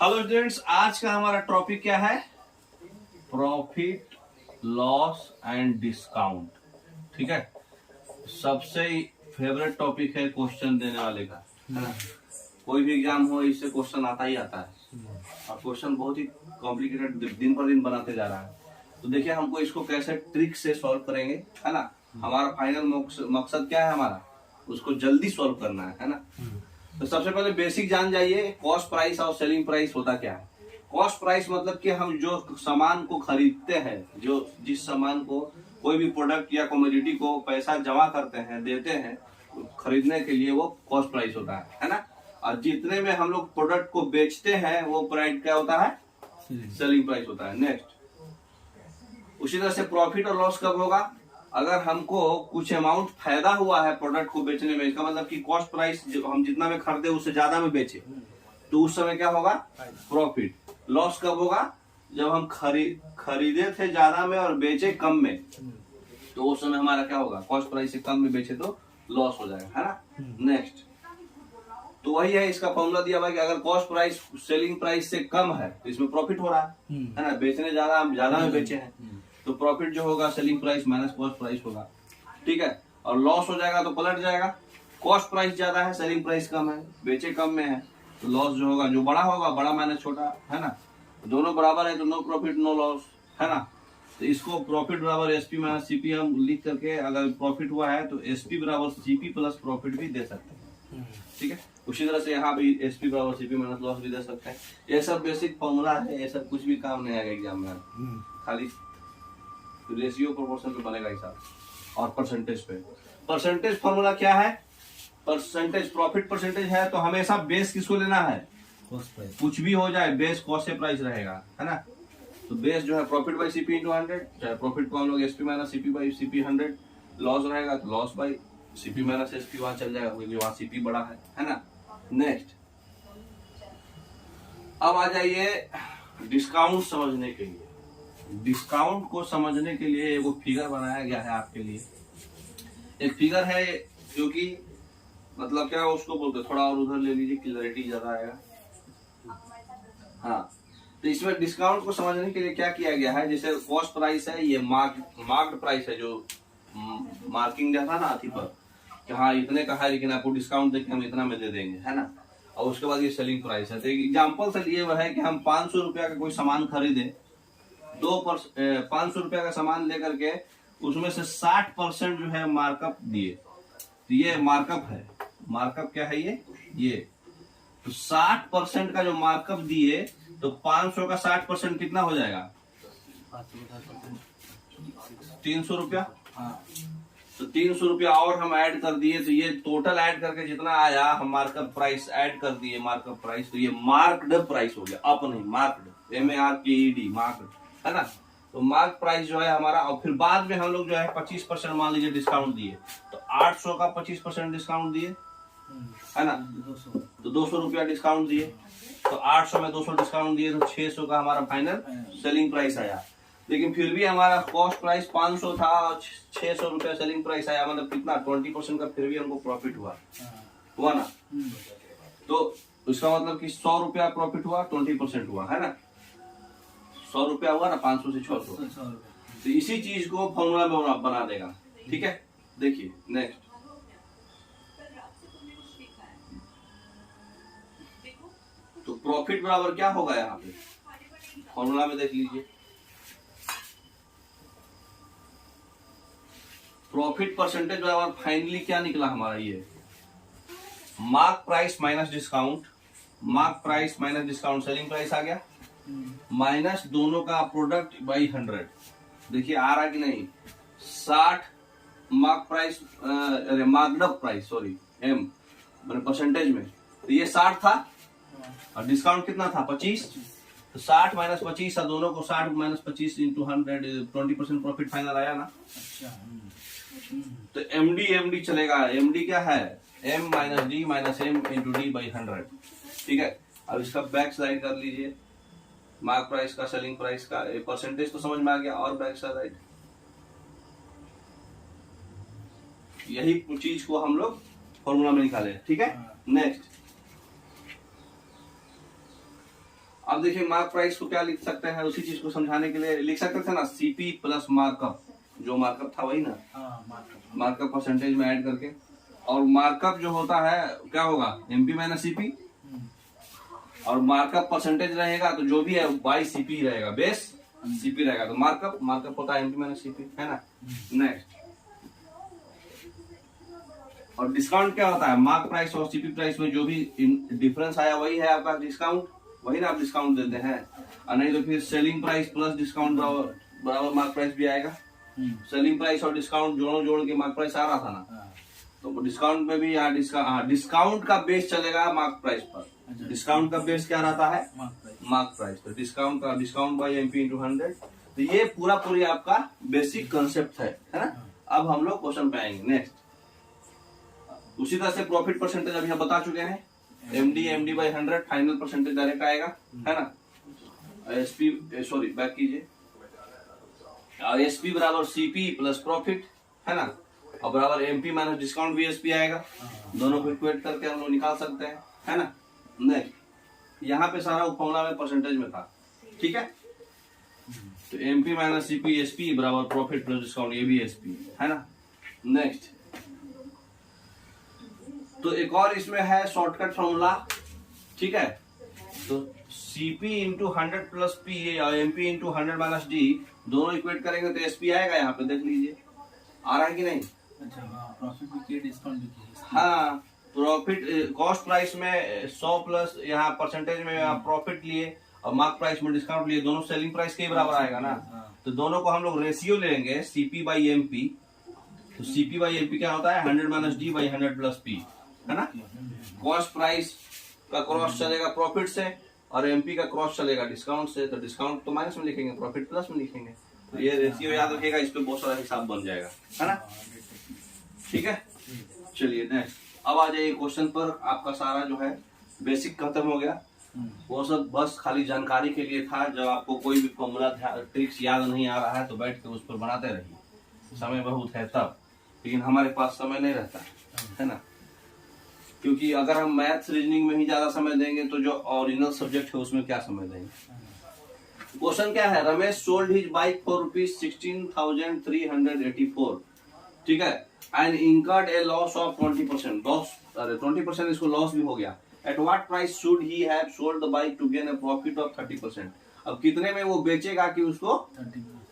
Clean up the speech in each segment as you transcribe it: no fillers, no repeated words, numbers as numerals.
Hello students, आज का हमारा टॉपिक क्या है? Profit, loss and discount. ठीक है, सबसे फेवरेट टॉपिक है क्वेश्चन देने वाले का, है ना। कोई भी एग्जाम हो, इससे क्वेश्चन आता ही आता है और क्वेश्चन बहुत ही कॉम्प्लिकेटेड दिन पर दिन बनाते जा रहा है। तो देखिए, हमको इसको कैसे ट्रिक से सॉल्व करेंगे, है ना। हमारा फाइनल मकसद क्या है? हमारा उसको जल्दी सॉल्व करना है ना। तो सबसे पहले बेसिक जान जाइए, कॉस्ट प्राइस और सेलिंग प्राइस होता क्या है। कॉस्ट प्राइस मतलब कि हम जो सामान को खरीदते हैं, जो जिस सामान को, कोई भी प्रोडक्ट या कमोडिटी को पैसा जमा करते हैं, देते हैं खरीदने के लिए, वो कॉस्ट प्राइस होता है ना। और जितने में हम लोग प्रोडक्ट को बेचते हैं, वो प्राइस क्या होता है? सेलिंग प्राइस होता है। नेक्स्ट, उसी तरह से प्रॉफिट और लॉस कब होगा? अगर हमको कुछ अमाउंट फायदा हुआ है प्रोडक्ट को बेचने में, इसका मतलब कि कॉस्ट प्राइस हम जितना में खरीदे उससे ज्यादा में बेचे, तो उस समय क्या होगा? प्रॉफिट। लॉस कब होगा? जब हम खरीदे थे ज्यादा में और बेचे कम में, तो उस समय हमारा क्या होगा? कॉस्ट प्राइस से कम में बेचे तो लॉस हो जाएगा, है ना। नेक्स्ट, तो वही है, इसका फॉर्मूला दिया हुआ है कि अगर कॉस्ट प्राइस सेलिंग प्राइस से कम है तो इसमें प्रॉफिट हो रहा है ना। बेचने ज्यादा में बेचे हैं, तो प्रॉफिट जो होगा selling price minus cost price होगा। ठीक है, और लॉस हो जाएगा तो पलट जाएगा। कॉस्ट प्राइस ज्यादा है, सेलिंग प्राइस कम है, बेचे कम में है, तो लॉस जो होगा, जो बड़ा होगा, बड़ा माइनस छोटा, है ना। दोनों बराबर है तो नो प्रॉफिट नो लॉस, है ना। तो इसको प्रॉफिट बराबर एसपी माइनस सीपी हम लिख करके, अगर प्रॉफिट हुआ है तो एसपी बराबर सीपी प्लस प्रॉफिट भी दे सकते हैं। ठीक है, उसी तरह से यहाँ भी एसपी बराबर सीपी माइनस लॉस भी दे सकते हैं। ये सब बेसिक फॉर्मूला है, ये सब कुछ भी काम नहीं आएगा एग्जाम में, खाली रेशियो प्रोपोर्शन पे बनेगा हिसाब, और परसेंटेज पे। परसेंटेज फॉर्मूला क्या है? परसेंटेज, प्रॉफिट परसेंटेज है तो हमेशा बेस किसको लेना है? कुछ भी हो जाए, बेस कॉस्ट से प्राइस रहेगा, है ना। तो बेस जो है प्रॉफिट बाई सीपी इंटू 100, चाहे प्रॉफिट को हम लोग SP minus CP by CP 100, loss रहेगा तो loss by CP minus SP, वहां चल जाएगा क्योंकि वहां सीपी बड़ा है ना। नेक्स्ट, अब आ जाइए डिस्काउंट समझने के लिए। डिस्काउंट को समझने के लिए एक फिगर बनाया गया है आपके लिए। एक फिगर है जो कि मतलब क्या उसको बोलते, थोड़ा और उधर ले लीजिए, क्लियरिटी ज्यादा आएगा। हाँ, तो इसमें डिस्काउंट को समझने के लिए क्या किया गया है, जैसे कॉस्ट प्राइस है, ये मार्क्ड प्राइस है, जो मार्किंग जाता ना अथी पर कि हाँ इतने का है, लेकिन आपको डिस्काउंट देके हम इतना में दे देंगे, है ना। और उसके बाद ये सेलिंग प्राइस है। तो एग्जाम्पल से लिए हुआ है कि हम 500 रुपया का कोई सामान खरीदे, 500 रुपया का सामान लेकर के उसमें से 60% जो है मार्कअप दिए, तो ये मार्कअप है। मार्कअप क्या है? ये तो 60% का जो मार्कअप दिए, तो 500 का 60% कितना हो जाएगा? 300 रुपया। तो 300 रुपया और हम ऐड कर दिए, तो ये टोटल ऐड करके जितना आया, हम मार्कअप प्राइस ऐड कर दिए, मार्कअप प्राइस, तो ये मार्क्ड प्राइस हो गया, अप नहीं, मार्क्ड, MARKED, मार्क्ड, है ना। तो मार्क प्राइस जो है हमारा, और फिर बाद में हम लोग जो है 25% मान लीजिए डिस्काउंट दिए, तो 800 का 25% डिस्काउंट दिए, है ना। तो 200 रुपया डिस्काउंट दिए, तो 800 में 200 डिस्काउंट दिए, तो 600 का हमारा फाइनल सेलिंग प्राइस आया। लेकिन फिर भी हमारा कॉस्ट प्राइस 500 था और 600 रुपया सेलिंग प्राइस आया, मतलब कितना? 20% का फिर भी हमको प्रॉफिट हुआ ना। तो इसका मतलब कि 100 रुपया प्रॉफिट हुआ, 20% हुआ, है ना। 100 रुपया हुआ ना, 500 से 600। तो इसी चीज को फॉर्मूला में बना देगा। ठीक है, देखिए नेक्स्ट, तो प्रॉफिट बराबर क्या होगा? यहाँ पे फॉर्मूला में देख लीजिए, प्रॉफिट परसेंटेज बराबर फाइनली क्या निकला हमारा? ये mark price minus discount, mark price minus discount, selling price आ गया, माइनस दोनों का प्रोडक्ट बाई 100। देखिए आ रहा कि नहीं? 60 मार्क प्राइस, अरे मार्कअप प्राइस, सॉरी, एम मैंने परसेंटेज में, तो ये 60 था और डिस्काउंट कितना था? 25। तो 60 माइनस 25, दोनों को 60 माइनस 25 इंटू 100, 20% प्रॉफिट फाइनल आया ना। तो एमडी चलेगा। एमडी क्या है? M minus D minus M into D by 100। ठीक है, अब इसका बैक साइड कर लीजिए, मार्क प्राइस का, सेलिंग प्राइस का परसेंटेज तो समझ में आ गया, और बैक साइड यही चीज को हम लोग फॉर्मूला में निकाले। ठीक है, नेक्स्ट, अब देखिए मार्क प्राइस को क्या लिख सकते हैं, उसी चीज को समझाने के लिए लिख सकते थे ना, सीपी प्लस मार्कअप, जो मार्कअप था वही ना, मार्कअप परसेंटेज में ऐड करके। और मार्कअप जो होता है क्या होगा, एमपी माइनस सीपी, और मार्कअप परसेंटेज रहेगा तो जो भी है बाई सीपी रहेगा, बेस सीपी रहेगा, तो मार्कअप होता है एमपी माइनस सीपी, है ना। नेक्स्ट, और डिस्काउंट क्या होता है, मार्क प्राइस और सीपी प्राइस में जो भी डिफरेंस आया वही है आपका डिस्काउंट, वही ना आप डिस्काउंट देते हैं। और नहीं तो फिर सेलिंग प्राइस प्लस डिस्काउंट बराबर मार्क प्राइस भी आएगा। सेलिंग प्राइस और डिस्काउंट जोड़ के मार्क प्राइस आ रहा था ना, तो डिस्काउंट में भी यहाँ डिस्काउंट का बेस चलेगा मार्क प्राइस पर। डिस्काउंट का बेस क्या रहता है, मार्क प्राइस। तो डिस्काउंट बाई एमपी इंटू 100। तो ये पूरी आपका बेसिक कंसेप्ट है ना। अब हम लोग क्वेश्चन पे आएंगे। नेक्स्ट, उसी तरह से प्रॉफिट परसेंटेज अभी हम बता चुके हैं, MD by 100 final percentage direct आएगा, है ना। एसपी सॉरी बैक कीजिए, और एसपी बराबर सीपी प्लस प्रॉफिट, है ना, और बराबर एमपी माइनस डिस्काउंट भी एसपी आएगा। दोनों को इक्वेट करके हम लोग निकाल सकते हैं, है ना। नेक्स्ट, यहाँ पे सारा फॉर्मूला में परसेंटेज में था, ठीक है। तो एमपी माइनस सीपी एसपी बराबर प्रॉफिट प्लस डिस्काउंट, ये भी एसपी, है ना। नेक्स्ट, तो एक और इसमें है शॉर्टकट फॉर्मूला, ठीक है। तो सीपी इंटू 100 प्लस पी और एमपी इंटू 100 माइनस डी, दोनों इक्वेट करेंगे तो एसपी आएगा। यहाँ पे देख लीजिए आ रहा है कि नहीं। अच्छा, प्रॉफिट भी किए, डिस्काउंट भी किए। हाँ, प्रॉफिट कॉस्ट प्राइस में 100 प्लस यहाँ परसेंटेज में आप प्रॉफिट लिए और मार्क प्राइस में डिस्काउंट लिए, दोनों सेलिंग प्राइस के बराबर आएगा ना। तो दोनों को हम लोग रेशियो लेंगे सीपी बाई एमपी। तो सीपी बाई एमपी क्या होता है, 100 minus D by 100 plus P, है ना। कॉस्ट प्राइस का क्रॉस चलेगा प्रॉफिट से और एमपी का क्रॉस चलेगा डिस्काउंट से। तो डिस्काउंट तो माइनस में लिखेंगे, प्रॉफिट प्लस में लिखेंगे। तो ये रेशियो याद रखिएगा, इस पे बहुत सारा हिसाब बन जाएगा, है ना। ठीक है, चलिए नेक्स्ट। अब आ जाइए क्वेश्चन पर। आपका सारा जो है बेसिक खत्म हो गया, वो सब बस खाली जानकारी के लिए था। जब आपको कोई भी फॉर्मूला ट्रिक्स याद नहीं आ रहा है तो बैठ के उस पर बनाते रहिए, समय बहुत है तब। लेकिन हमारे पास समय नहीं रहता है ना, क्योंकि अगर हम मैथ्स रीजनिंग में ही ज्यादा समय देंगे तो जो ओरिजिनल सब्जेक्ट है उसमें क्या समय देंगे। क्वेश्चन क्या है, Ramesh sold his bike for ₹16,384, ठीक है, and incurred a loss of 20%। Loss, अरे 20% इसको लॉस भी हो गया। At what price should he have sold the bike to gain a profit of 30%। अब कितने में वो बेचेगा कि उसको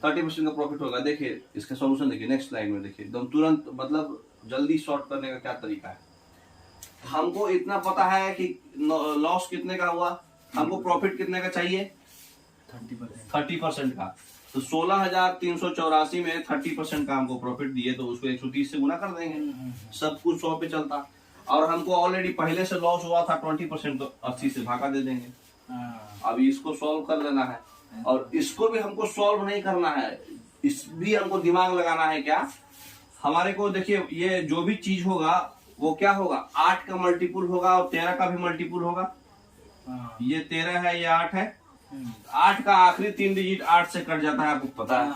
30% का प्रॉफिट होगा। देखिए इसका सॉल्यूशन देखिए, नेक्स्ट स्लाइड में देखिए, एकदम तुरंत, मतलब जल्दी शॉर्ट करने का क्या तरीका है। हमको इतना पता है कि लॉस कितने का हुआ, हमको प्रॉफिट कितने का चाहिए, 30% का। तो 16,384 में 30% का हमको प्रॉफिट दिए, तो उसको 130 से गुना कर देंगे, सब कुछ 100 पे चलता। और हमको ऑलरेडी पहले से लॉस हुआ था 20%, तो 80 से भागा दे देंगे। अब इसको सॉल्व कर लेना है, और इसको भी हमको सॉल्व नहीं करना है, इस भी हमको दिमाग लगाना है। क्या हमारे को देखिए, ये जो भी चीज होगा वो क्या होगा, 8 का मल्टीपुल होगा और 13 का भी मल्टीपुल होगा। ये 13 है, ये 8 है। 8 का आखिरी 3 डिजिट 8 से कट जाता है, आपको पता है।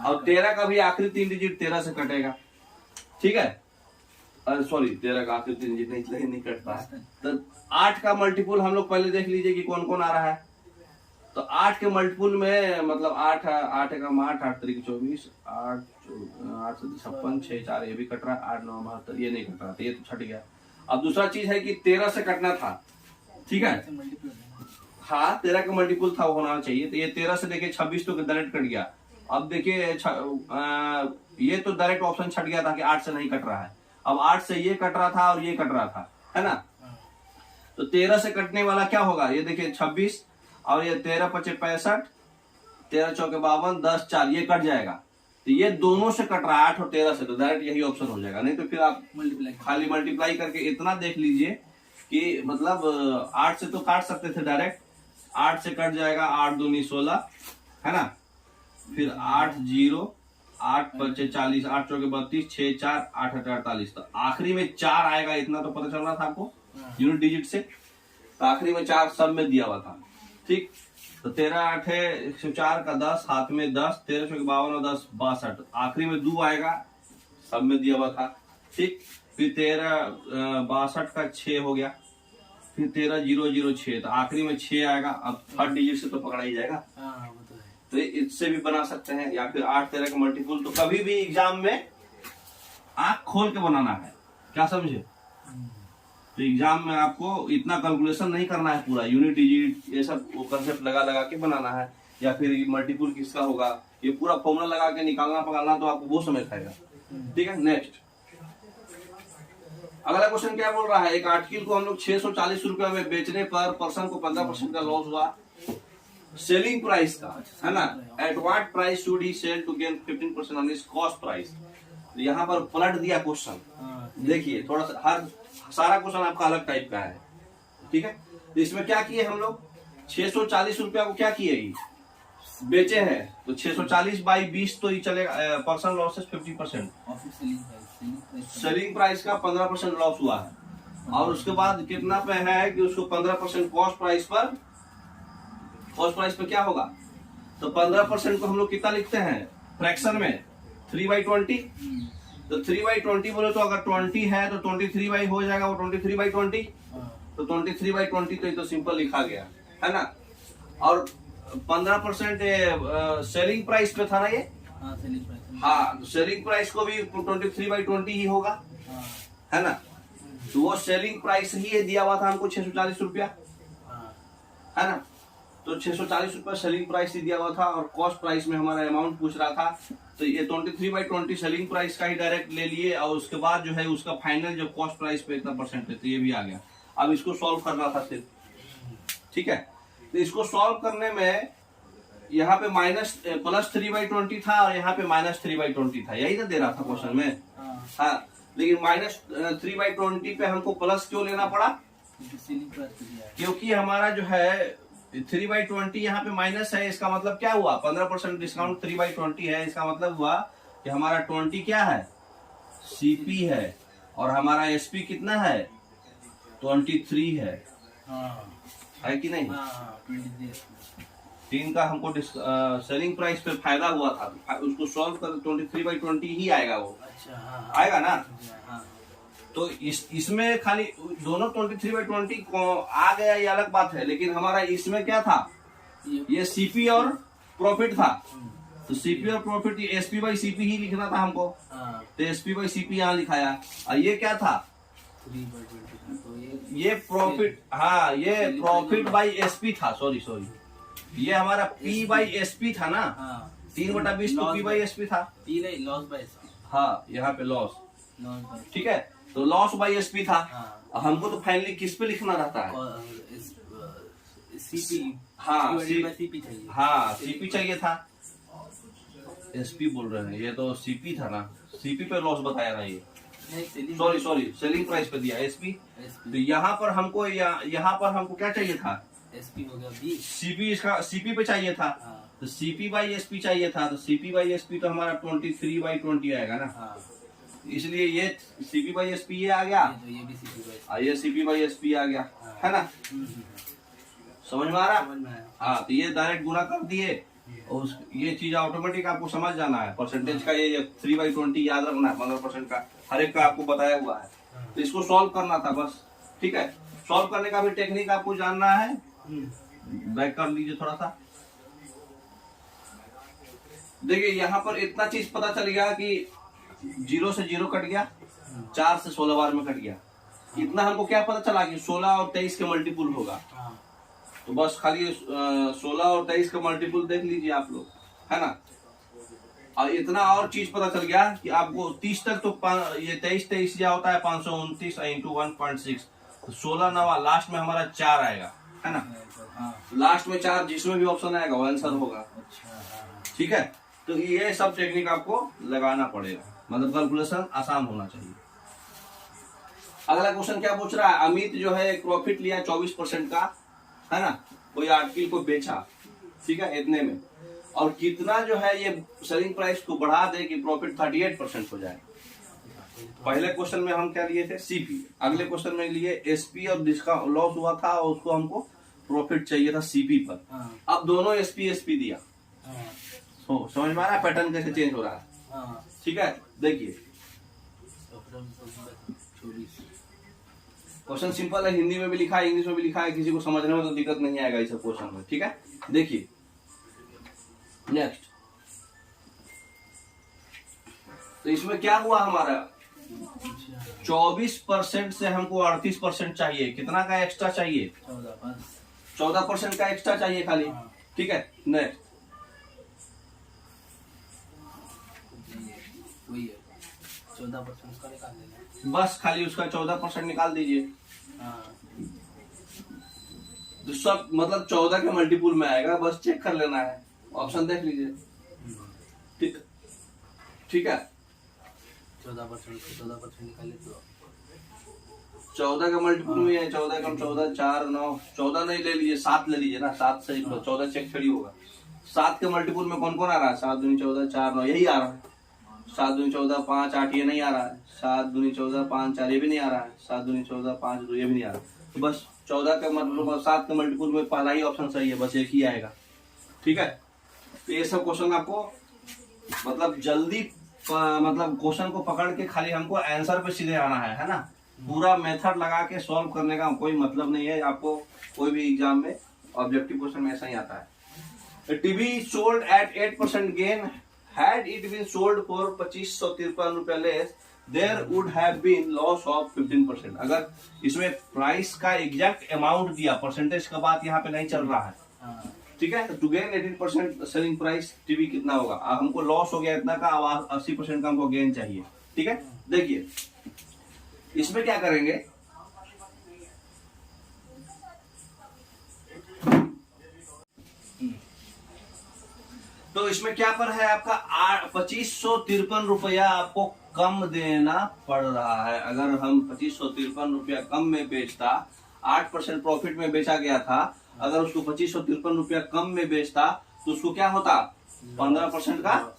और 13 का भी आखिरी 3 डिजिट 13 से कटेगा, ठीक है। सॉरी, 13 का आखिरी 3 डिजिट नहीं कटता है। तो 8 का मल्टीपुल हम लोग पहले देख लीजिए कि कौन कौन आ रहा है। तो 8 के मल्टीपुल में मतलब 8 का 8, 8 3 24, 8 से 56, 6 4 ये भी कट रहा है, 8 9 72 ये नहीं कट रहा था, ये तो छट गया। अब दूसरा चीज है कि 13 से कटना था, ठीक है। हाँ, 13 का मल्टीपुल था, होना चाहिए। तो ये 13 से देखिए 26 तो डायरेक्ट कट गया। अब देखिए ये तो डायरेक्ट ऑप्शन छट गया था कि 8 से नहीं कट रहा है। अब 8 से ये कट रहा था और ये कट रहा था, है ना। तो 13 से कटने वाला क्या होगा, ये देखिए 26 और ये 13 × 5 = 65, 13 × 4 = 52, 10 4 ये कट जाएगा। तो ये दोनों से कट रहा है, 8 और 13 से, तो डायरेक्ट यही ऑप्शन हो जाएगा। नहीं तो फिर आप खाली मल्टीप्लाई करके इतना देख लीजिए कि मतलब 8 से तो काट सकते थे डायरेक्ट, 8 से कट जाएगा, 8 दूनी 16, है ना। फिर 8 0, 8 × 5 = 40, 8 × 4 = 32, 6 4, 8 8 48। तो आखिरी में 4 आएगा, इतना तो पता चल रहा था आपको यूनिट डिजिट से। तो आखिरी में 4 सब में दिया हुआ था, ठीक। तो 13 8 104 का 10, हाथ में 10, 13 × 52 और 10 62, आखिरी में 2 आएगा, सब में दिया हुआ था, ठीक। फिर 13 62 का 6 हो गया, फिर 13,006, तो आखिरी में 6 आएगा। अब थर्ड डिजिट से तो पकड़ा ही जाएगा। वो तो है। तो इससे भी बना सकते हैं, या फिर 8 13 का मल्टीपुल। तो कभी भी एग्जाम में आंख खोल के बनाना है, क्या समझे। तो एग्जाम में आपको इतना कैलकुलेशन नहीं करना है, पूरा यूनिट डिजिट ये सब वो कंसेप्ट लगा लगा के बनाना है, या फिर मल्टीपुल किसका होगा ये पूरा फॉर्मूला लगा के निकालना पकालना, तो आपको वो समय खाएगा। ठीक है, नेक्स्ट अगला क्वेश्चन क्या बोल रहा है। एक आर्टिकल को हम लोग 640 रुपया में बेचने पर पर्सन को 15% का लॉस हुआ। सेलिंग प्राइस का है ना, at what price should he sell to gain 15% on his cost price. यहाँ पर पलट दिया क्वेश्चन, देखिए थोड़ा सा, हर सारा क्वेश्चन आपका अलग टाइप का है। ठीक है, तो इसमें क्या किए हम लोग, 640 रुपया को क्या किए, बेचे हैं, तो 640 बाई 20 तो ये चलेगा, पर्सन लॉसेस 50%, सेलिंग प्राइस का 15% लॉस हुआ है। और उसके बाद कितना पे है कि उसको 15% कॉस्ट प्राइस पर क्या होगा, तो 15% को हम लोग कितना लिखते हैं फ्रैक्शन में, 3/20। तो 3/20 बोले तो अगर 20 है तो 23 हो जाएगा, वो 23/20, तो 23/20 तो ये तो सिंपल लिखा गया है ना। और 15% सेलिंग प्राइस पे था ना ये, हाँ, तो सेलिंग प्राइस को भी 23/20 ही होगा, है ना। तो वो सेलिंग प्राइस ही दिया हुआ था हमको 640 रुपया, है ना। तो 640 रुपया सेलिंग प्राइस ही दिया हुआ था, और कॉस्ट प्राइस में हमारा अमाउंट पूछ रहा था, तो ये 23/20 सेलिंग प्राइस का ही डायरेक्ट ले लिए, और उसके बाद जो है उसका फाइनल जो कॉस्ट प्राइस पे इतना परसेंट है, तो ये भी आ गया। अब इसको सॉल्व करना था सिर्फ। ठीक है, तो इसको सॉल्व करने में यहाँ पे +3/20 था, और यहाँ पे -3/20 था, यही तो दे रहा था क्वेश्चन में। हाँ, लेकिन -3/20 पे हमको प्लस क्यों लेना पड़ा, क्योंकि हमारा जो है 3/20 यहाँ पे माइनस है। इसका मतलब क्या हुआ, 15% डिस्काउंट 3/20 है, इसका मतलब हुआ कि हमारा 20 क्या है, सीपी है, और हमारा एसपी कितना है, 23 है कि नहीं। 3 का हमको सेलिंग प्राइस पे फायदा हुआ था, उसको सॉल्व कर 23/20 ही आएगा वो। अच्छा, आएगा ना। तो इसमें खाली दोनों 23/20 को आ गया, ये अलग बात है, लेकिन हमारा इसमें क्या था, ये सीपी और प्रॉफिट था। तो सीपी और प्रॉफिट SP/CP ही लिखना था हमको, तो SP/CP यहाँ लिखाया। और ये क्या था, ये प्रॉफिट, हाँ ये प्रॉफिट बाई SP था, सॉरी ये हमारा P/SP था ना, 3/20 तो P/SP था, लॉस बाय SP। हाँ, यहाँ पे लॉस, ठीक है, तो लॉस बाई SP था। हमको तो फाइनली किस पे लिखना रहता है, सीपी, हाँ सीपी चाहिए, हाँ सीपी चाहिए था, SP बोल रहे हैं, ये तो सीपी था ना, सीपी पे लॉस बताया ना, ये सॉरी सेलिंग प्राइस पे दिया SP। तो यहाँ पर हमको क्या चाहिए था, SP हो गया B, सीपी, इसका सीपी पे चाहिए था, तो CP/SP चाहिए था, तो CP/SP तो हमारा 23/20 आएगा ना, इसलिए ये CP/SP ये आ गया, ये CP/SP आ गया, है ना। समझ में आ रहा, हाँ, तो ये डायरेक्ट गुना कर दिए, और ये चीज ऑटोमेटिक आपको समझ जाना है। परसेंटेज का ये 3/20 याद रखना है, 15% का हर एक का आपको बताया हुआ है, तो इसको सॉल्व करना था बस। ठीक है, सॉल्व करने का भी टेक्निक आपको जानना है, बैक कर लीजिए थोड़ा सा। देखिए यहाँ पर इतना चीज पता चल गया कि 0 से 0 कट गया, 4 से 16 बार में कट गया। इतना हमको क्या पता चला कि 16 और 23 के मल्टीपुल होगा, तो बस खाली 16 और 23 का मल्टीपुल देख लीजिए आप लोग, है ना। और इतना और चीज पता चल गया कि आपको 30 तक तो ये 23 क्या होता है, 529 × 1.6, तो 16 9 लास्ट में हमारा 4 आएगा, है ना। लास्ट में 4 जिसमें भी ऑप्शन आएगा वो आंसर होगा। ठीक है, तो ये सब टेक्निक आपको लगाना पड़ेगा, मतलब कैलकुलेशन आसान होना चाहिए। अगला क्वेश्चन क्या पूछ रहा है, अमित जो है एक प्रॉफिट लिया 24% का, है ना, कोई आर्टिकल को बेचा, ठीक है, इतने में, और कितना जो है ये सेलिंग प्राइस को बढ़ा दे कि प्रॉफिट 38% हो जाए। पहले क्वेश्चन में हम क्या लिए थे, सीपी, अगले क्वेश्चन में लिए एसपी, और जिसका लॉस हुआ था उसको हमको प्रॉफिट चाहिए था सीपी पर। अब दोनों एसपी दिया, समझ में आ रहा है पैटर्न कैसे चेंज हो रहा है। ठीक है, देखिए क्वेश्चन सिंपल है, हिंदी में भी लिखा है, इंग्लिश में भी लिखा है, किसी को समझने में तो दिक्कत नहीं आएगा इस क्वेश्चन में। ठीक है, देखिए नेक्स्ट। तो इसमें क्या हुआ हमारा, 24% से हमको 38% चाहिए। कितना का एक्स्ट्रा चाहिए? 14% का एक्स्ट्रा चाहिए खाली। ठीक है, नेक्स्ट। वही है 14% उसका निकाल देना। बस खाली उसका 14% निकाल दीजिए। तो सब मतलब 14 के मल्टीपुल में आएगा, बस चेक कर लेना है, ऑप्शन देख लीजिए। ठीक, ठीक है, 14% निकाले तो 14 का मल्टीपुल में है, 14 कम 14 4 9, 14 नहीं ले लीजिए, 7 ले लीजिए ना, 7 से 14 चेक थोड़ी होगा। 7 के मल्टीपुल में कौन कौन आ रहा है? 7 दूनी 14 4 9, यही आ रहा है। 7 दूनी 14 5 8, ये नहीं आ रहा है। 7 दूनी 14 5 4, ये भी नहीं आ रहा है। 7 दूनी 14 5 2, ये भी नहीं आ रहा है। तो बस 14 का मतलब 7 के मल्टीपुल में पहला ही ऑप्शन सही है, बस एक ही आएगा। ठीक है, तो ये सब क्वेश्चन आपको मतलब जल्दी मतलब क्वेश्चन को पकड़ के खाली हमको आंसर पे सीधे आना है ना। पूरा मेथड लगा के सॉल्व करने का कोई मतलब नहीं है आपको। कोई भी एग्जाम में ऑब्जेक्टिव क्वेश्चन में ऐसा ही आता है। TV sold at 8% gain, had it been sold for 2553 रुपया less, there would have been loss of 15%। अगर इसमें प्राइस का एग्जैक्ट अमाउंट दिया, परसेंटेज का बात यहाँ पे नहीं चल रहा है। ठीक है, to gain 18% selling price TV कितना होगा? हमको लॉस हो गया इतना का, अब 80% का हमको गेन चाहिए। ठीक है, देखिए इसमें क्या करेंगे, तो इसमें क्या पर है आपका 2553 रुपया आपको कम देना पड़ रहा है। अगर हम 2553 रुपया कम में बेचता, 8% प्रॉफिट में बेचा गया था, अगर उसको 2553 रुपया कम में बेचता तो उसको क्या होता? 15% का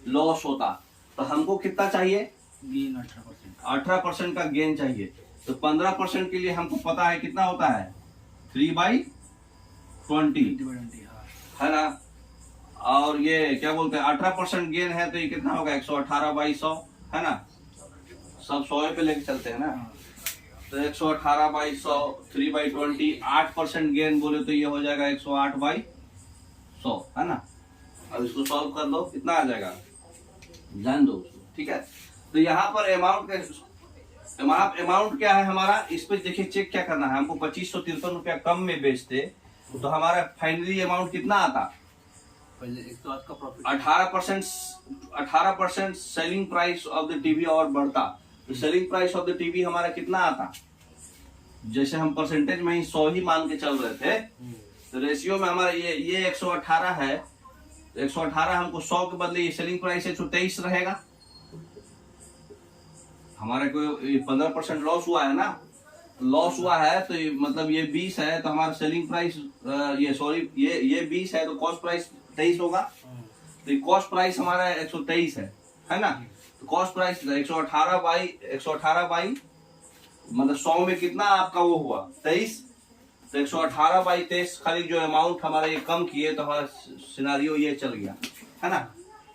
लॉस होता। तो हमको कितना चाहिए? गेन 18%। 18% का गेन चाहिए। तो 15% के लिए हमको पता है कितना होता है, 3/20 है ना। और ये क्या बोलते हैं, 18% गेन है तो ये कितना होगा, 118/100 है ना। सब 100 पे लेके चलते हैं ना। तो 118/100, 3/20, 8% गेन बोले तो ये हो जाएगा 108/100 है ना। अब इसको सॉल्व कर लो, कितना आ जाएगा जान दो उसको। ठीक है, तो यहाँ पर अमाउंट क्या है हमारा, इस पे देखिए चेक क्या करना है हमको। 2553 रुपया कम में बेचते तो हमारा फाइनली अमाउंट कितना आता? पहले 108 का profit, 18% selling price of the TV और बढ़ता तो selling price of the TV हमारा कितना आता? जैसे हम परसेंटेज में ही 100 ही मान के चल रहे थे, तो रेशियो में हमारा ये 118 है, तो 118 हमको 100 के बदले ये सेलिंग प्राइस 123 रहेगा। हमारे को 15% लॉस हुआ है ना, लॉस हुआ है तो मतलब ये 20 है, तो हमारा सेलिंग प्राइस ये 20 है, तो कॉस्ट प्राइस 23 होगा। तो कॉस्ट प्राइस हमारा 123 है ना। तो कॉस्ट प्राइस 118 बाई मतलब 100 में कितना आपका वो हुआ 23, तो 118/23 खाली जो अमाउंट हमारा ये कम किए तो हमारा सिनारियो ये चल गया है ना।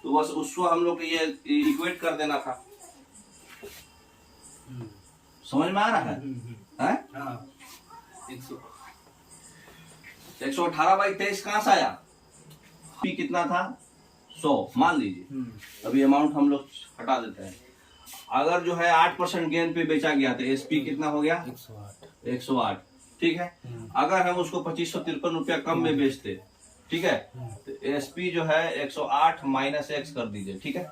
तो बस उसको हम लोग ये इक्वेट कर देना था। समझ में आ रहा है? 118/23 कहां से आया? कितना था? 100 मान लीजिए। अभी अमाउंट हम लोग हटा देते हैं। अगर जो है 8% गेन पे बेचा गया तो एसपी कितना हो गया? 108। ठीक है, अगर हम उसको 2553 रुपया कम में बेचते, ठीक है, तो एसपी जो है 108 माइनस एक्स कर दीजिए। ठीक है,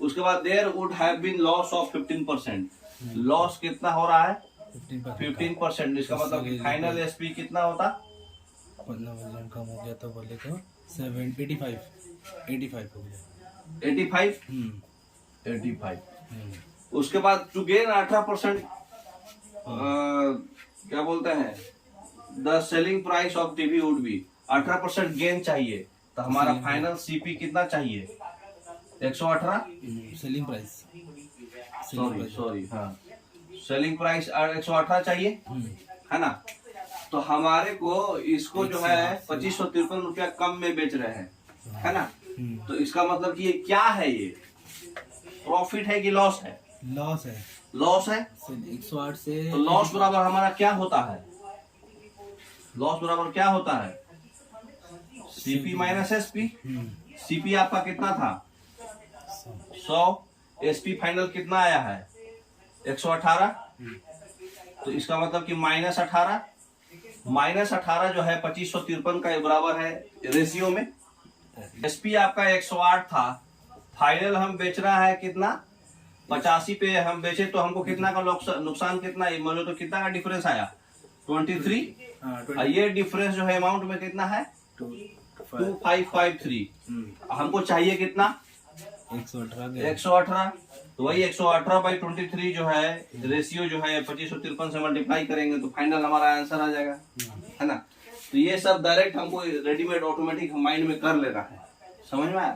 उसके बाद there would have been loss of 15%। Loss कितना हो रहा है? 15%। इसका मतलब फाइनल एसपी कितना होता? वजन कम हो गया तो बोले तो 85 हो गया। 85। उसके बाद टू गेन 18%, क्या बोलते हैं, the selling price of TV would be 18% gain चाहिए, तो हमारा फाइनल सीपी कितना चाहिए? 118 सेलिंग प्राइस, सॉरी हाँ, सेलिंग प्राइस 118 चाहिए है ना। तो हमारे को इसको जो है 2553 रुपया कम में बेच रहे हैं है ना। तो इसका मतलब कि ये क्या है, ये प्रॉफिट है कि लॉस है? लॉस है। लॉस है, 108 से तो लॉस बराबर हमारा क्या होता है, लॉस बराबर क्या होता है, सीपी माइनस एसपी। सीपी आपका कितना था 100, एसपी फाइनल कितना आया है 118, तो इसका मतलब कि -18, -18 जो है 2553 का बराबर है रेशियो में। एसपी आपका 108 था, फाइनल हम बेच रहा है कितना 85 पे हम बेचे, तो हमको कितना का नुकसान कितना, मान लो तो कितना का डिफरेंस आया 23, और ये डिफरेंस जो है अमाउंट में कितना है 2553। हमको चाहिए कितना 118, तो वही 118/23 जो है रेशियो जो है 2553 से मल्टीप्लाई करेंगे तो फाइनल हमारा आंसर आ जाएगा, है ना। तो ये सब डायरेक्ट हमको रेडीमेड ऑटोमेटिक माइंड में कर लेना है, समझ में आया।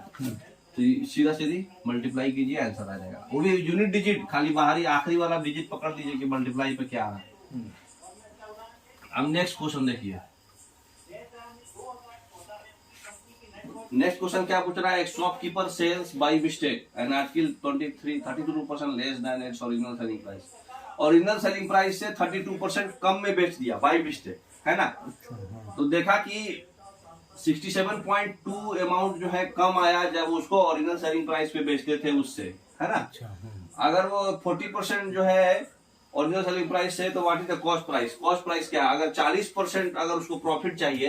तो सीधा सीधी मल्टीप्लाई कीजिए आंसर आ जाएगा, वो भी यूनिट डिजिट, खाली बाहरी आखिरी वाला डिजिट पकड़ लीजिए कि मल्टीप्लाई पे क्या आ रहा है। अब नेक्स्ट क्वेश्चन देखिए, नेक्स्ट क्वेश्चन क्या पूछ रहा है, एक shopkeeper sells by mistake an article 32% less than its original selling price. Original selling price से 32% कम में बेच दिया बाय मिस्टेक, है ना। तो देखा कि 67.2 अमाउंट जो है कम आया जब उसको ओरिजिनल सेलिंग प्राइस पे बेचते थे उससे, है ना। अगर वो 40% जो है ओरिजिनल सेलिंग प्राइस से, तो what is the cost price, cost price क्या है, अगर 40% अगर उसको प्रॉफिट चाहिए,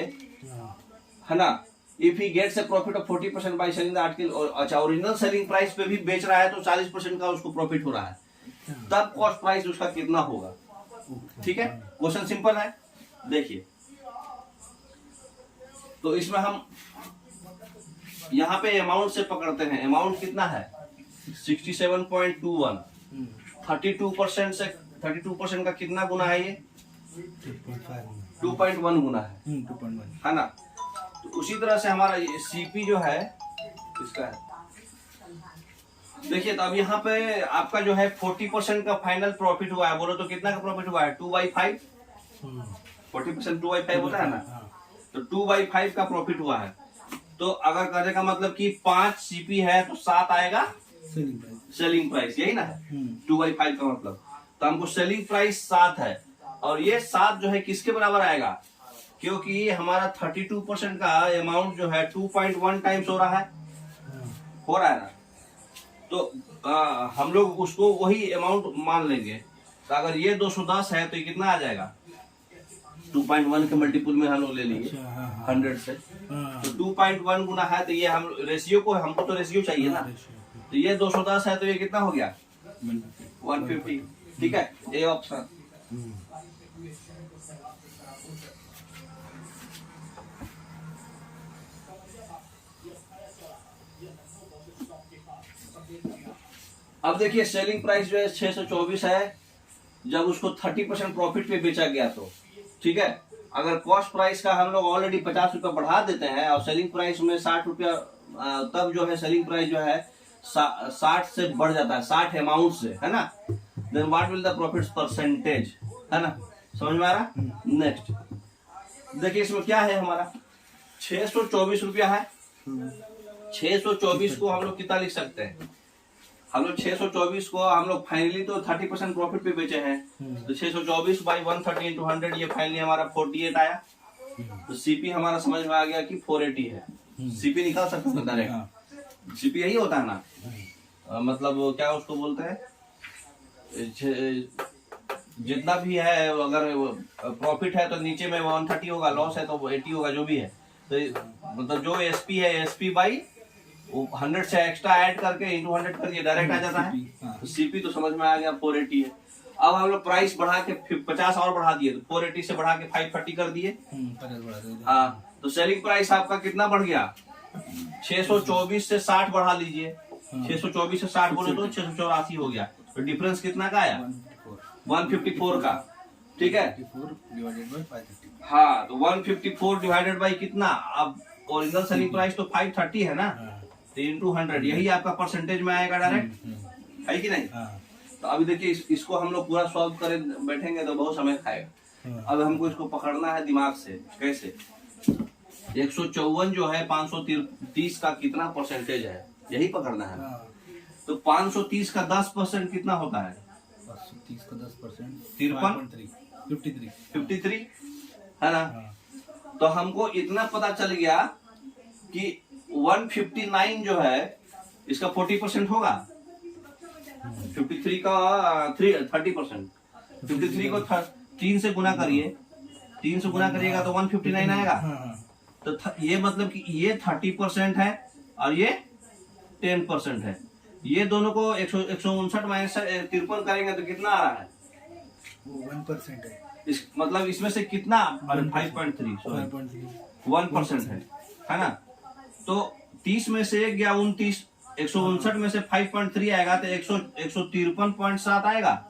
है ना, if he gets a profit of 40% by selling the article, अच्छा ओरिजिनल सेलिंग प्राइस पे भी बेच रहा है तो 40% का उसको प्रॉफिट हो रहा है, तब कॉस्ट प्राइस उसका कितना होगा। ठीक है, क्वेश्चन सिंपल है, देखिए। तो इसमें हम यहाँ पे अमाउंट से पकड़ते हैं, अमाउंट कितना है 67.21, 32% से 32% का कितना गुना है ये 2.1 गुना है ना। तो उसी तरह से हमारा सीपी जो है इसका है, देखिए। तो अब यहाँ पे आपका जो है 40% का फाइनल प्रॉफिट हुआ है, बोलो तो कितना का प्रॉफिट हुआ है 2/5, 40% 2/5 होता है ना, तो 2/5 का प्रॉफिट हुआ है। तो अगर करने का मतलब कि 5 सीपी है तो 7 आएगा सेलिंग प्राइस, यही ना है 2/5 का मतलब। तो हमको सेलिंग प्राइस 7 है, और ये 7 जो है किसके बराबर आएगा, क्योंकि हमारा 32% का अमाउंट जो है 2.1 टाइम्स हो रहा है ना। तो हम लोग उसको वही अमाउंट मान लेंगे। तो अगर ये 210 है तो ये कितना आ जाएगा 2.1 के मल्टीपल में हम लोग ले लिए 100 से, तो 2.1 गुना है, तो ये हम रेशियो को, हमको तो रेशियो चाहिए ना, तो ये 210 है तो ये कितना हो गया 150। ठीक है, ए ऑप्शन। अब देखिए सेलिंग प्राइस जो है 624 है जब उसको 30% प्रॉफिट पे बेचा गया, तो ठीक है। अगर कॉस्ट प्राइस का हम लोग ऑलरेडी 50 रुपया बढ़ा देते हैं और सेलिंग प्राइस में 60 रुपया, तब जो है सेलिंग प्राइस जो है 60 से बढ़ जाता है, 60 अमाउंट से, है ना। Then what will the profit percentage, है ना, समझ में आ रहा। नेक्स्ट देखिए, इसमें क्या है हमारा 624 रुपया है, 624 को हम लोग कितना लिख सकते हैं, हम लोग 624 को हम लोग फाइनली तो 30% प्रॉफिट पे बेचे हैं, तो 624/130 × 100 ये फाइनली हमारा 48 आया। तो सीपी हमारा समझ में आ गया कि 480 है, सीपी निकाल सकते हैं डायरेक्ट, सीपी यही होता है ना। मतलब क्या उसको बोलते हैं, जितना भी है, अगर प्रॉफिट है तो नीचे में 130 होगा, लॉस है तो 80 होगा, जो भी है। तो मतलब जो एसपी है, एसपी बाई 100 से एक्स्ट्रा ऐड करके × 100 करके डायरेक्ट आ जाता है। तो सीपी तो समझ में आ गया 480 है। अब हम लोग प्राइस बढ़ा के 50 और बढ़ा दिए, तो 480 से बढ़ा के 530 कर दिए। हाँ, तो सेलिंग प्राइस आपका कितना बढ़ गया 624 से 60 बढ़ा लीजिए, 624 से 60 बोले तो 684 हो गया। तो डिफरेंस कितना का आया 154 का, ठीक है। हाँ, तो 154 डिवाइडेड बाई कितना, अब ओरिजिनल सेलिंग प्राइस तो 530 है ना, तो इंटू 100, यही आपका परसेंटेज में आएगा डायरेक्ट, है कि नहीं। तो अभी देखिए इसको हम लोग पूरा सॉल्व करें बैठेंगे तो बहुत समय खाएगा। अब हमको इसको पकड़ना है दिमाग से, कैसे 154 जो है 530 का कितना परसेंटेज है, यही पकड़ना है। तो 530 का 10% कितना होता है 130 का 10%, 53 53 है ना। हाँ तो हमको इतना पता चल गया कि 159 जो है इसका 40% होगा। 53 का 30%। 53 को 3 से गुना करिए, 3 से गुना करिएगा तो 159 आएगा। हाँ हाँ तो ये मतलब कि ये 30% है और ये 10% है। ये दोनों को 159 माइनस 53 करेंगे तो कितना आ रहा है? वो 1% है। इस मतलब इसमें से कितना? 5.3 1% है ना। तो 30 में से गया 29, 159 में से 5.3 आएगा तो 153.7 आएगा।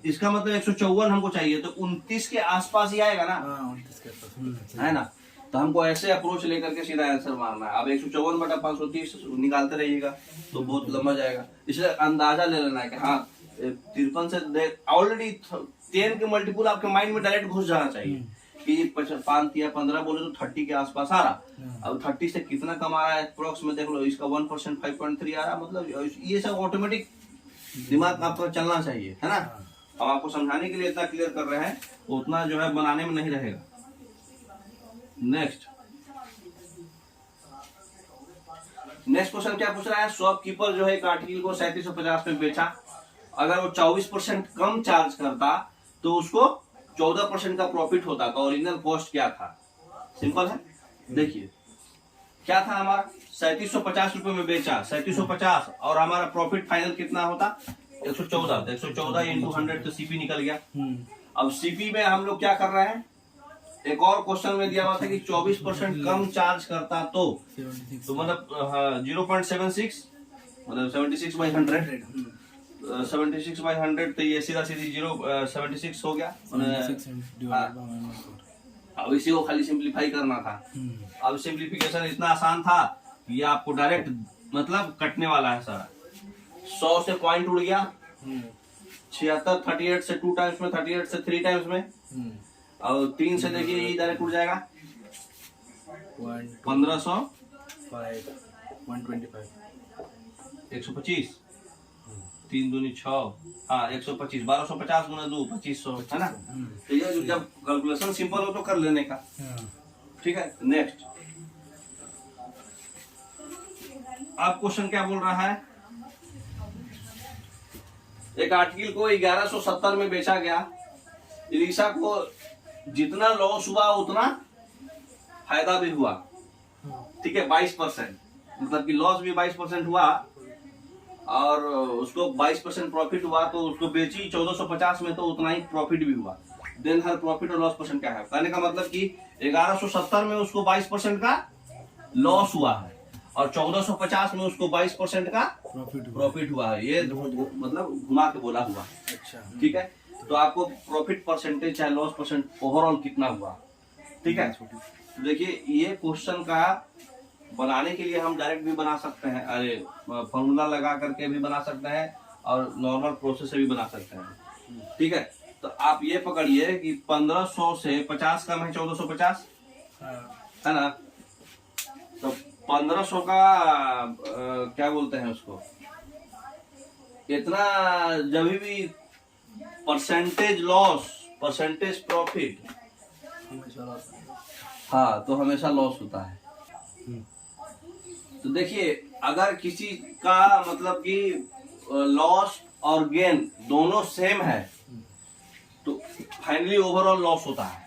इसका मतलब 154 हमको चाहिए, तो 29 के आसपास ही आएगा ना, हाँ 29 के आसपास है ना। तो हमको ऐसे अप्रोच लेकर के सीधा आंसर मारना है। अब 154/530 निकालते रहिएगा तो बहुत लंबा जाएगा, इसलिए अंदाजा ले लेना है कि हाँ 53 से ऑलरेडी 10 के मल्टीपुल आपके माइंड में डायरेक्ट घुस जाना चाहिए कि 5 या 15 बोले तो 30 के आसपास आ रहा। अब 30 से कितना कम आ रहा है अप्रोक्स में देख लो, इसका 1% 5.3 आ रहा, मतलब ये सब ऑटोमेटिक दिमाग आपका चलना चाहिए, है ना। अब आपको समझाने के लिए इतना क्लियर कर रहे हैं, उतना जो है बनाने में नहीं रहेगा। नेक्स्ट क्वेश्चन क्या पूछ रहा है? शॉपकीपर जो है एक आर्टिकल को 3750 में बेचा, अगर वो 24% कम चार्ज करता तो उसको 14% का प्रॉफिट होता, तो ओरिजिनल कॉस्ट क्या था? सिंपल है, देखिए क्या था हमारा 3750 रुपए में बेचा, 3750, और हमारा प्रॉफिट फाइनल कितना होता? 114। 114 इंटू 100 तो सीपी निकल गया। अब सीपी में हम लोग क्या कर रहे हैं, एक और क्वेश्चन में दिया हुआ था कि 24% कम चार्ज करता तो मतलब 0.76 मतलब 76/100, 76/100, तो ये सीधा सीधी 0.76 हो गया। अब इसी को खाली सिंप्लीफाई करना था। अब सिंप्लीफिकेशन इतना आसान था कि ये आपको डायरेक्ट मतलब कटने वाला है सारा। 100 से पॉइंट उड़ गया, 76 38 से 2 टाइम्स में, 38 से 3 टाइम्स में, और 3 से देखिए ये डायरेक्ट उड़ जाएगा 1500 125 3 दूनी 6, हाँ 125, 1250 गुना 2 2500, है ना। तो ये जब कैलकुलेशन सिंपल हो तो कर लेने का, ठीक है। नेक्स्ट अब क्वेश्चन क्या बोल रहा है? एक आर्टिकल को 1170 में बेचा गया, इलिशा को जितना लॉस हुआ उतना फायदा भी हुआ, ठीक है 22%, मतलब कि लॉस भी 22% हुआ और उसको 22% प्रॉफिट हुआ, तो उसको बेची 1450 में तो उतना ही प्रॉफिट भी हुआ। देन हर प्रॉफिट और लॉस परसेंट क्या है? कहने का मतलब कि 1170 में उसको 22% का लॉस हुआ है और 1450 में उसको 22% का प्रॉफिट हुआ है। ये मतलब घुमा के बोला हुआ, अच्छा ठीक है। तो आपको प्रॉफिट परसेंटेज चाहे लॉस परसेंट ओवरऑल कितना हुआ, ठीक है। तो देखिए ये क्वेश्चन का बनाने के लिए हम डायरेक्ट भी बना सकते हैं, अरे फॉर्मूला लगा करके भी बना सकते हैं और नॉर्मल प्रोसेस से भी बना सकते हैं, ठीक है। तो आप ये पकड़िए कि 1500 से 50 कम है 1450, है ना। तो 1500 का क्या बोलते हैं उसको, इतना जब भी परसेंटेज लॉस परसेंटेज प्रॉफिट, हाँ तो हमेशा लॉस होता है। तो देखिए अगर किसी का मतलब कि लॉस और गेन दोनों सेम है तो फाइनली ओवरऑल लॉस होता है।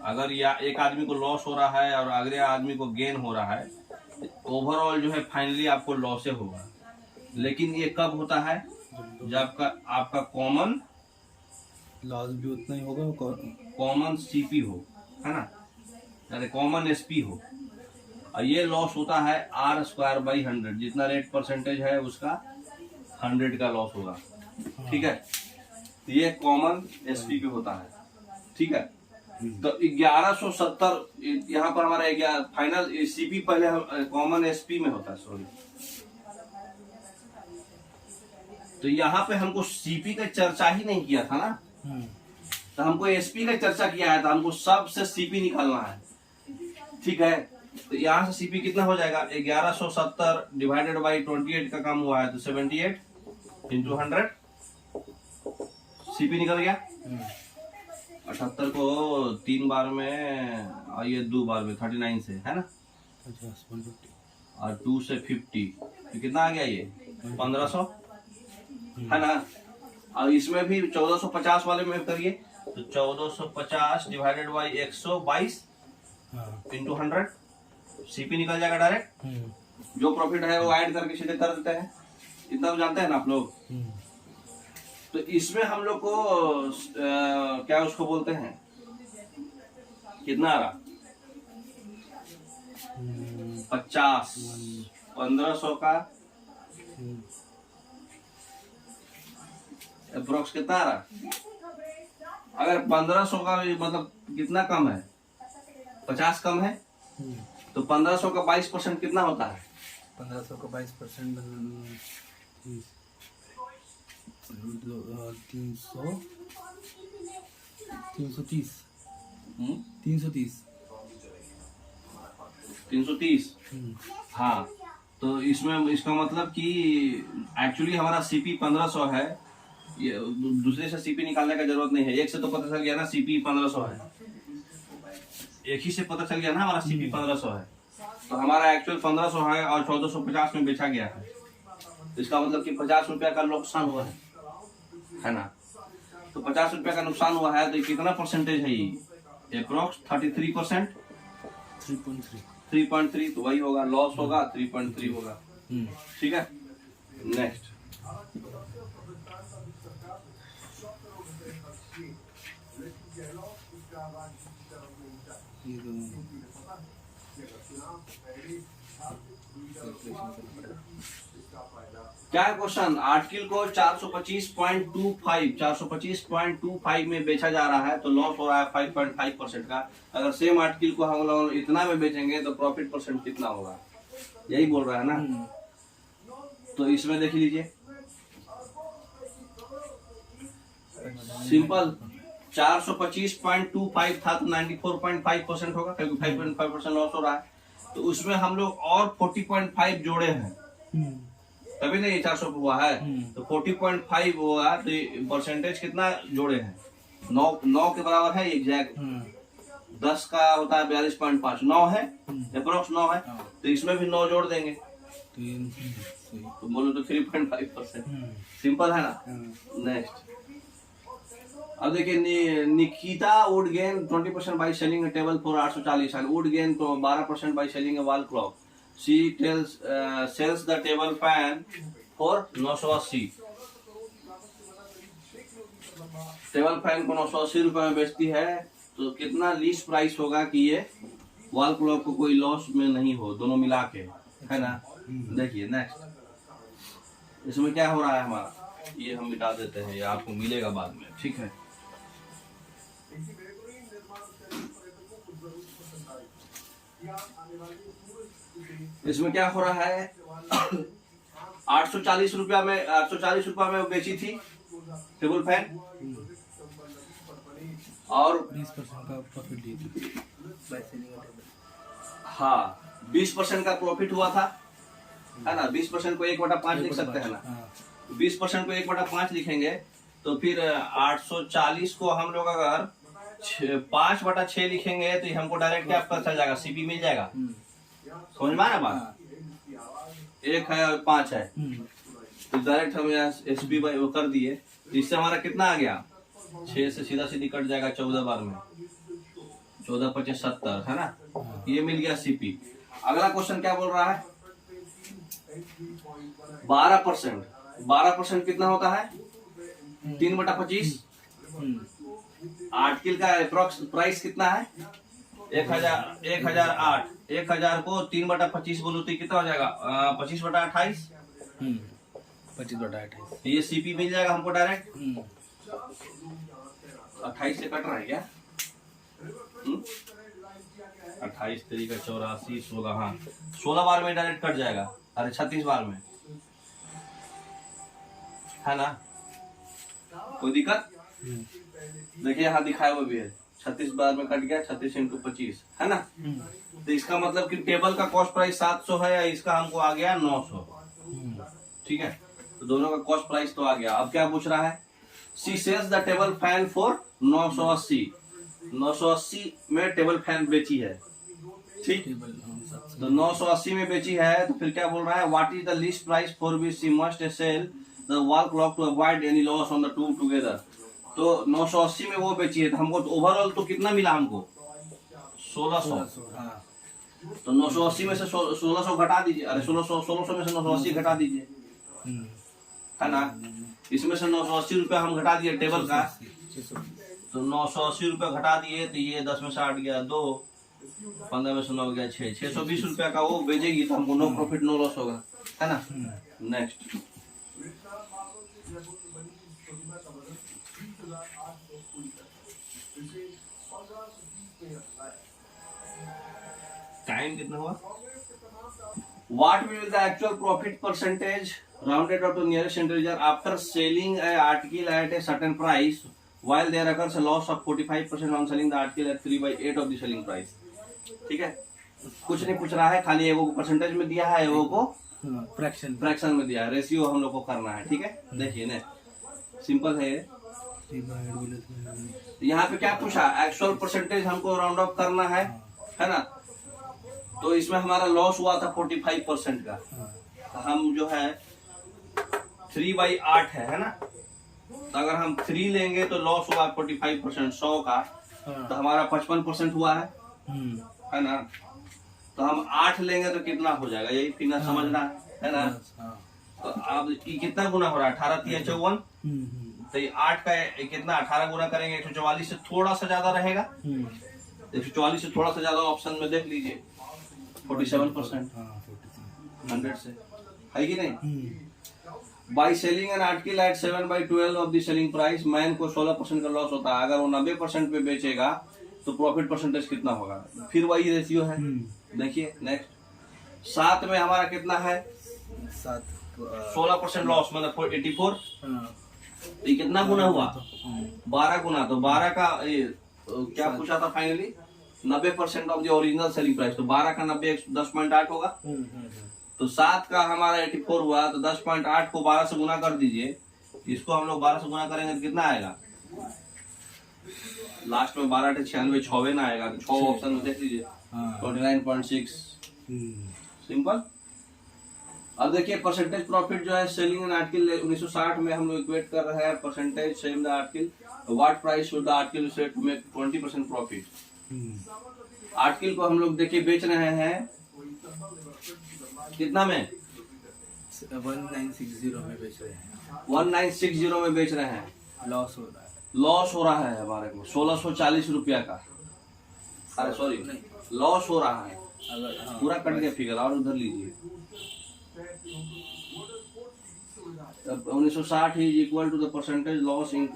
अगर या एक आदमी को लॉस हो रहा है और अगले आदमी को गेन हो रहा है, ओवरऑल जो है फाइनली आपको लॉस होगा। लेकिन ये कब होता है? जब आपका कॉमन लॉस भी उतना ही होगा, कॉमन सीपी हो, है ना, यानी कॉमन एसपी हो। और ये लॉस होता है R²/100, जितना रेट परसेंटेज है उसका 100 का लॉस होगा, ठीक है। तो ये कॉमन एसपी पे होता है, ठीक है। तो 1170 यहाँ पर हमारा फाइनल सीपी पहले कॉमन एसपी में होता है, सॉरी। तो यहाँ पे हमको सीपी का चर्चा ही नहीं किया था ना, तो हमको एसपी का चर्चा किया है, तो हमको सबसे सीपी निकालना है, ठीक है। तो यहाँ से सीपी कितना हो जाएगा? 1170 डिवाइडेड बाई 28 का काम हुआ है तो 78 इंटू 100 सीपी निकल गया। हम्म, 78 को 3 बार में और ये 2 बार में 39 से है ना, 50 150 और 2 से 50 तो कितना आ गया ये 1500 है ना। और इसमें भी 1450 वाले में करिए तो 1450 डिवाइडेड बाई 122 हाँ। इंटू 100 सीपी निकल जाएगा डायरेक्ट। जो प्रॉफिट है वो ऐड करके सीधे कर देते हैं, इतना तो जानते हैं ना आप लोग। तो इसमें हम लोग को क्या उसको बोलते हैं, कितना आ रहा 50 1500 का अप्रोक्स कितना आ रहा। अगर 1500 का भी मतलब कितना कम है, 50 कम है तो 1500 का 22% कितना होता है। 1500 का 22% 330 330 330 हाँ। तो इसमें इसका मतलब कि एक्चुअली हमारा सीपी 1500 है, ये दूसरे से सीपी निकालने का जरूरत नहीं है। एक से तो पता चल गया ना सीपी 1500 है, एक ही से पता चल गया ना हमारा सीपी 1500 है। तो हमारा एक्चुअल 1500 है और 1450 में बेचा गया है। तो इसका मतलब कि 50 रुपया का नुकसान हुआ है ना। तो 50 रुपया का नुकसान हुआ है तो कितना परसेंटेज है ये, अप्रोक्स 33%, 3.3 तो वही होगा, लॉस होगा 3.3 होगा। ठीक है, नेक्स्ट। क्या है क्वेश्चन, आर्टिकल को 425.25 में बेचा जा रहा है तो लॉस हो रहा है 5.5% का। अगर सेम आर्टिकल को हम लोग इतना में बेचेंगे तो प्रॉफिट परसेंट कितना होगा, यही बोल रहा है ना। तो इसमें देख लीजिए सिंपल, 425.25 था तो 94.5% होगा क्योंकि 5.5% लॉस हो रहा है। तो उसमें हम लोग और 40.5 जोड़े हैं तभी नहीं 400 हुआ है। तो 40.5 हुआ तो परसेंटेज कितना जोड़े हैं, 9 के बराबर है एग्जैक्ट। 10 का होता है 42.5, 9 है अप्रोक्स 9 है। तो इसमें भी 9 जोड़ देंगे तो बोलो तो 3.5%। सिंपल है ना। नेक्स्ट, अब देखिए Nikita would gain 20% by selling a table for 840 and would gain 12% by selling a wall clock. She sells the table fan for 980। Table fan को 980 रुपए में बेचती है तो कितना लीस्ट प्राइस होगा कि ये वॉल क्लॉक को कोई लॉस में नहीं हो, दोनों मिला के, है ना। देखिए नेक्स्ट, इसमें क्या हो रहा है हमारा, ये हम मिटा देते हैं, ये आपको मिलेगा बाद में, ठीक है। इसमें क्या हो रहा है 840 रुपया में, 840 रुपया में बेची थी टेबल फैन और 20% का प्रॉफिट दी थी। हाँ 20% का प्रॉफिट हुआ था, है ना। 20% को 1/5 लिख सकते हैं ना। 20% को 1/5 लिखेंगे तो फिर 840 को हम लोग अगर 5/6 लिखेंगे तो हमको डायरेक्ट क्या पता चल जाएगा, सीपी मिल जाएगा। समझ में आया बात, 1 है और 5 है तो डायरेक्ट हम यहाँ एसपी बाई वो कर दिए। तो इससे हमारा कितना आ गया, 6 से सीधा सीधी कट जाएगा 14 बार में, 14×5 = 70 है ना। ये मिल गया सीपी। अगला क्वेश्चन क्या बोल रहा है, 12%। 12% कितना होता है, 3/25। आर्टिकल का अप्रोक्स प्राइस कितना है, 1008। 1000 को 3/25 बोलो तो कितना हो जाएगा, 25/28। 25/28 ये सीपी मिल जाएगा हमको डायरेक्ट। 28 से कट रहा है क्या, 28 तरीका 84 16, हाँ 16 बार में डायरेक्ट कट जाएगा। अरे 36 बार में, है ना, कोई दिक्कत। देखिए यहाँ दिखाया हुआ भी है, 36 बार में कट गया, 36 × 25 है ना। तो इसका मतलब कि टेबल का कॉस्ट प्राइस 700 है, इसका हमको आ गया 900। ठीक है, तो दोनों का कॉस्ट प्राइस तो आ गया। अब क्या पूछ रहा है, she sales the table fan for 980। 980 में टेबल फैन बेची है, ठीक। टेबल तो 980 में बेची है, तो फिर क्या बोल रहा है, what is the least price for which she must sell the wall clock to avoid any loss on the two together. तो 980 में वो बेची है, तो हमको तो ओवरऑल तो कितना मिला हमको 1600। हाँ तो 980 में से 1600 घटा दीजिए, अरे 1600 में से 980 घटा दीजिए, है ना। इसमें से 980 रुपया हम घटा दिए टेबल का, 620। तो 980 रुपया घटा दिए, तो ये 10 में से 8 गया 2, 15 में से 9 गया 6, 620 रुपया का वो बेचेगी, तो हमको नो प्रॉफिट नो लॉस होगा, है ना। नेक्स्ट, टाइम कितना हुआ। What will be the actual profit percentage rounded up to nearest integer after selling a article at a certain price while there occurs a loss of 45% on selling the article at 3/8 of the selling price। ठीक है, कुछ नहीं पूछ रहा है, खाली एगो को परसेंटेज में दिया है, एगो को फ्रैक्शन में दिया है, रेशियो हम लोग को करना है, ठीक है। देखिए ने सिंपल है ये। यहाँ पे क्या पूछा, एक्चुअल परसेंटेज हमको राउंड ऑफ करना है ना। तो इसमें हमारा लॉस हुआ था 45% का, तो हम जो है 3/8 है ना। तो अगर हम 3 लेंगे तो लॉस हुआ 45%, 100 का, तो हमारा 55% हुआ है ना। तो हम 8 लेंगे तो कितना हो जाएगा, यही फिर समझना है ना। तो अब ये कितना गुना हो रहा है, 18 3 54, तो ये 8 का कितना 18 गुना करेंगे 144 से थोड़ा सा ज्यादा रहेगा, 144 से थोड़ा सा ज्यादा ऑप्शन में देख लीजिए 47%, 100 से, है कि नहीं। By selling an article at 7/12 of the selling price, man को 16% का लॉस होता है। अगर वो 90% पे बेचेगा तो प्रॉफिट परसेंटेज कितना होगा, फिर वही रेशियो है। देखिए नेक्स्ट, 7 में हमारा कितना है, 16% लॉस, मतलब 84। ये कितना गुना हुआ, 12 गुना। तो 12 का क्या पूछा था finally, 90% of the original selling price, तो 12 का 90 10.8 होगा। तो 7 का हमारा 84 हुआ, तो 10.8 को 12 से गुना कर दीजिए, इसको हम लोग 12 से गुना करेंगे तो कितना आएगा, लास्ट में 12 × 96 6 ना आएगा, तो 6 ऑप्शन में देख लीजिए 29.6, सिंपल। अब देखिए परसेंटेज प्रॉफिट जो है सेलिंग एन आर्टिकल 1960 में हम लोग इक्वेट कर रहे हैं percentage selling the article, what price should the article set to make 20% profit. Article को हम लोग देखिए बेच रहे हैं कितना में, 1960 में बेच रहे हैं, 1960 में बेच रहे हैं, लॉस हो रहा है, लॉस हो रहा है हमारे को 1640 रुपया का, अरे सॉरी लॉस हो रहा है, अगर पूरा कट गया फिगर, और उधर लीजिए। 1960 is equal to the percentage loss in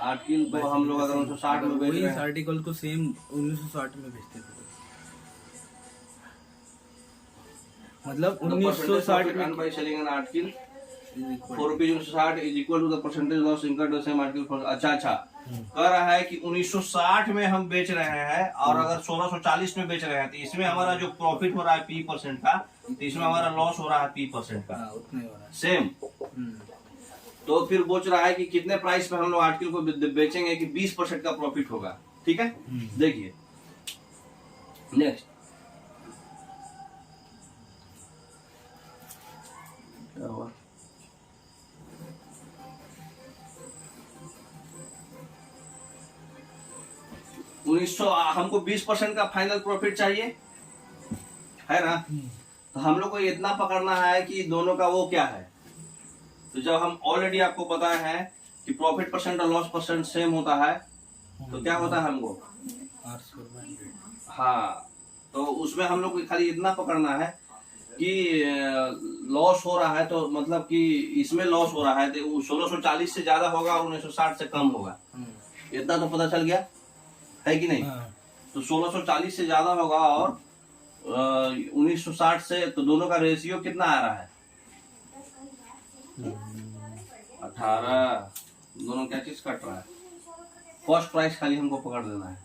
article को हम लोग अगर 1960 में बेच रहे हैं, आर्टिकल को सेम 1960 में बेचते थे, मतलब 1960 में by selling an article ₹4 is equal to the percentage loss incurred the same article for. अच्छा कह रहा है कि 1960 में हम बेच रहे हैं और अगर 1640 में बेच रहे हैं, तो इसमें हमारा जो प्रॉफिट हो रहा है P% का, तो इसमें हमारा लॉस हो रहा है P% का, उतना ही हो रहा है सेम। तो फिर बोच रहा है कि कितने प्राइस में हम लोग आर्टिकल को बेचेंगे कि 20% का प्रॉफिट होगा, ठीक है। देखिए नेक्स्ट क्या हुआ, हमको 20% का फाइनल प्रॉफिट चाहिए, है ना। तो हम लोग को इतना पकड़ना है कि दोनों का वो क्या है। तो जब हम ऑलरेडी आपको बताए हैं कि प्रॉफिट परसेंट और लॉस परसेंट सेम होता है, तो क्या होता है हमको, हाँ, तो उसमें हम लोग को खाली इतना पकड़ना है कि लॉस हो रहा है, तो मतलब कि इसमें लॉस हो रहा है तो 1640 से ज्यादा होगा और 1960 से कम होगा, इतना तो पता चल गया, है कि नहीं। तो 1640 से ज्यादा होगा और 1960 से, तो दोनों का रेशियो कितना आ रहा है, 18। दोनों क्या चीज कट रहा है, कॉस्ट प्राइस खाली हमको पकड़ देना है,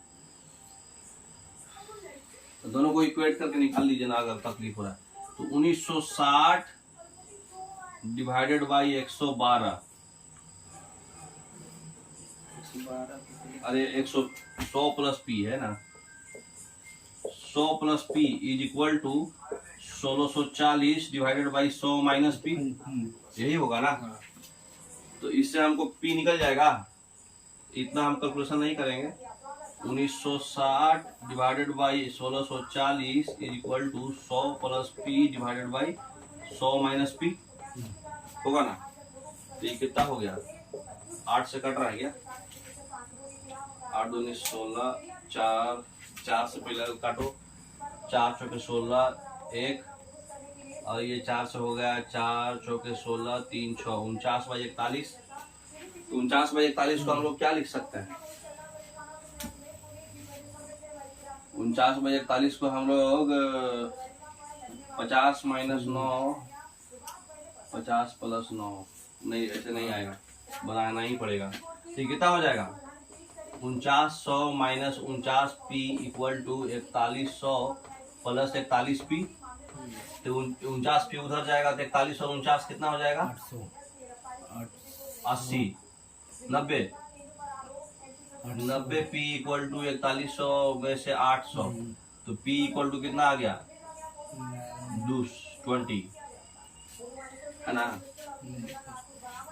तो दोनों को इक्वेट करके निकाल लीजिए ना अगर तकलीफ हो रहा है। तो 1960 डिवाइडेड बाई 112, अरे 100 प्लस पी है ना, 100 plus P is equal to 1640 divided by 100 minus P, यही होगा ना। तो इससे हमको पी निकल जाएगा, इतना हम कैलकुलेशन नहीं करेंगे। 1960 divided by 1640 is equal to 100 plus P divided by 100 minus P, होगा ना। तो ये कितना हो गया, 8 से कट रहा है क्या, 8 दूनी 16, 4 से पहले काटो, 4 चौके 16, 1 और ये 4 से हो गया, 4 चौके 16, 3 6 49 बाई 41। 49 बाई 41 को हम लोग क्या लिख सकते हैं, 49 बाई 41 को हम लोग 50 माइनस 9, 50 प्लस 9, नहीं ऐसे नहीं आएगा, बनाना ही पड़ेगा। तो कितना हो जाएगा, 4900 minus 49 P equal to 4100 plus 41 P. तो 49 पी उधर जाएगा तो 41 और 49 कितना हो जाएगा, 80, 90 पी इक्वल टू 4100 में से 800, तो पी इक्वल टू कितना आ गया, 20 है ना।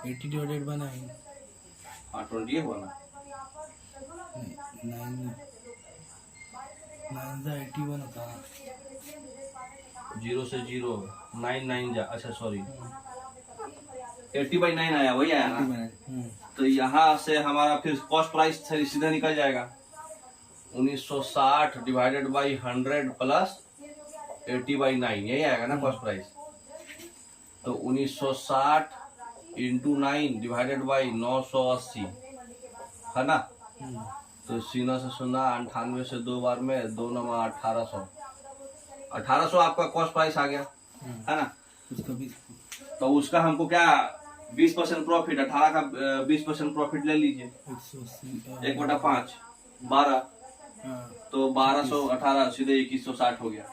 80 डिवाइडेड बाय 9, हाँ 20 हुआ ना, 9 जा 81 होता है। 0 से 0 9 9 जा, अच्छा सॉरी 80 बाई 9 आया, वही आया ना। तो यहाँ से हमारा फिर कॉस्ट प्राइस सीधा निकल जाएगा, 1960 डिवाइडेड बाई 100 प्लस 80 बाई 9, यही आएगा ना कॉस्ट प्राइस। तो 1960 इंटू 9 डिवाइडेड बाई 980 है ना। तो सीना से सुना 98 से 2 बार में 2 9 1800, 1800 आपका कॉस्ट प्राइस आ गया है ना। तो उसका हमको क्या 20% प्रॉफिट, 18 का 20% प्रॉफिट ले लीजिए, 1/5 12, तो 1200 18 सीधे 2160 हो गया,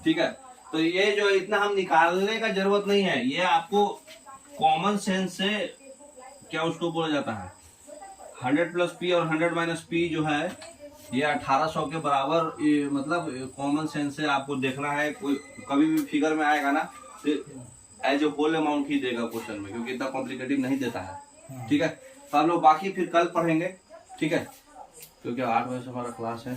ठीक है। तो ये जो इतना हम निकालने का जरूरत नहीं है, ये आपको कॉमन सेंस से क्या उसको बोला जाता है, 100 प्लस पी और 100 माइनस पी जो है ये 1800 के बराबर, ये मतलब कॉमन सेंस से आपको देखना है। कोई कभी भी फिगर में आएगा ना तो एज ए होल अमाउंट ही देगा क्वेश्चन में, क्योंकि इतना कॉम्प्लिकेटिव नहीं देता है, ठीक है। तो हम लोग बाकी फिर कल पढ़ेंगे, ठीक है, क्योंकि 8 बजे से हमारा क्लास है।